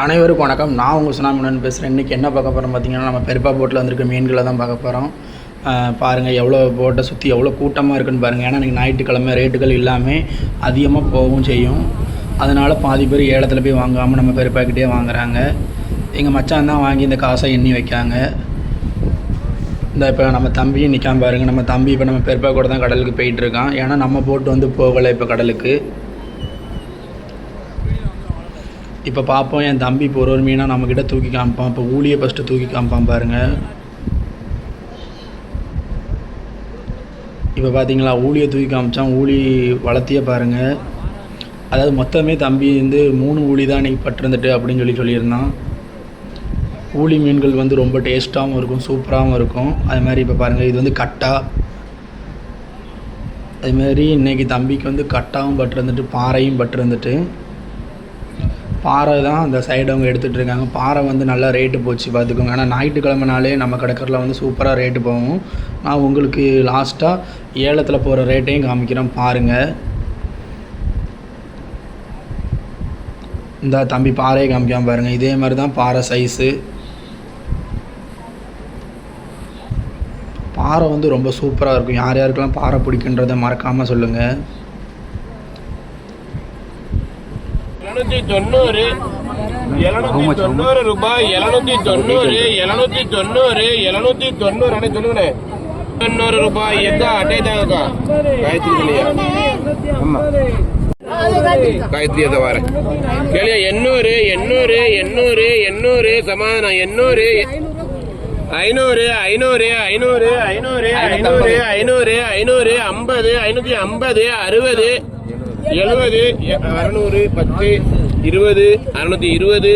அனைவருக்கும் வணக்கம். நான் உங்கள் சுனாமினன் பேசுகிறேன். இன்றைக்கி என்ன பார்க்க போகிறோம் பார்த்தீங்கன்னா, நம்ம பெருப்பா போட்டில் வந்திருக்க மீன்களை தான் பார்க்க போகிறோம். பாருங்கள் எவ்வளோ போட்டை சுற்றி எவ்வளோ கூட்டமாக இருக்குன்னு பாருங்கள். ஏன்னா இன்றைக்கி ஞாயிற்றுக்கிழமை ரேட்டுகள் இல்லாமல் அதிகமாக போகவும் செய்யும். அதனால் பாதி பேர் ஏலத்தில் போய் வாங்காமல் நம்ம பெருப்பாக்கிட்டே வாங்குறாங்க. எங்கள் மச்சான் தான் வாங்கி இந்த காசை எண்ணி வைக்காங்க. இந்த இப்போ நம்ம தம்பியும் நிற்காம பாருங்கள். நம்ம தம்பி இப்போ நம்ம பெருப்பா கூட தான் கடலுக்கு போயிட்டுருக்கான். ஏன்னா நம்ம போட்டு வந்து போகலை இப்போ கடலுக்கு. இப்போ பார்ப்போம் என் தம்பி இப்போ ஒரு மீனாக நம்மக்கிட்ட தூக்கி காமிப்பான். இப்போ ஊழியை ஃபஸ்ட்டு தூக்கி காமிப்பான் பாருங்கள். இப்போ பார்த்தீங்களா, ஊழியை தூக்கி காமிச்சான். ஊழி வளர்த்தியே பாருங்கள். அதாவது மொத்தமே தம்பி வந்து 3 ஊழி தான் இன்றைக்கி பட்டிருந்துட்டு அப்படின்னு சொல்லியிருந்தான். ஊழி மீன்கள் வந்து ரொம்ப டேஸ்ட்டாகவும் இருக்கும், சூப்பராகவும் இருக்கும். அது மாதிரி இப்போ பாருங்கள், இது வந்து கட்டா. அதுமாரி இன்றைக்கி தம்பிக்கு வந்து கட்டாவும் பட்டிருந்துட்டு பாறையும் பட்டிருந்துட்டு. பாறை தான் அந்த சைடு அவங்க எடுத்துகிட்டு இருக்காங்க. பாறை வந்து நல்லா ரேட்டு போச்சு பார்த்துக்கோங்க. ஆனால் ஞாயிற்றுக்கிழமைனாலே நம்ம கடற்கரையில் வந்து சூப்பராக ரேட்டு போகும். நான் உங்களுக்கு லாஸ்ட்டாக ஏலத்தில் போகிற ரேட்டையும் காமிக்கிறேன் பாருங்கள். இந்த தம்பி பாறையை காமிக்காமல் பாருங்கள். இதே மாதிரி தான் பாறை சைஸு. பாறை வந்து ரொம்ப சூப்பராக இருக்கும். யார் யாருக்கெல்லாம் பாறை பிடிக்குன்றதை மறக்காமல் சொல்லுங்கள். 790 ரூபாய். 790 அண்ணே சொல்லுங்கண்ணே. 90 ரூபாய் எக்கா அட்டை தாங்கக்கா. காயத்ரி இல்லையா? ஆமா காயத்ரி அதை வரேன் கேளியா. 800 சமாதானம். 800 500 500 500 500 500 500 500 50 550 60 70 600 10 20 620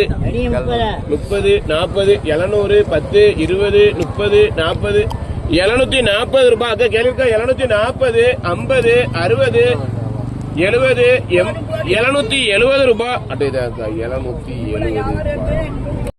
30 40 700 10 20 30 40 740 ரூபாய் அக்கா கேள்விக்கா. 740 50 60 70 770 ரூபாய் அட்டை தான் அக்கா. 770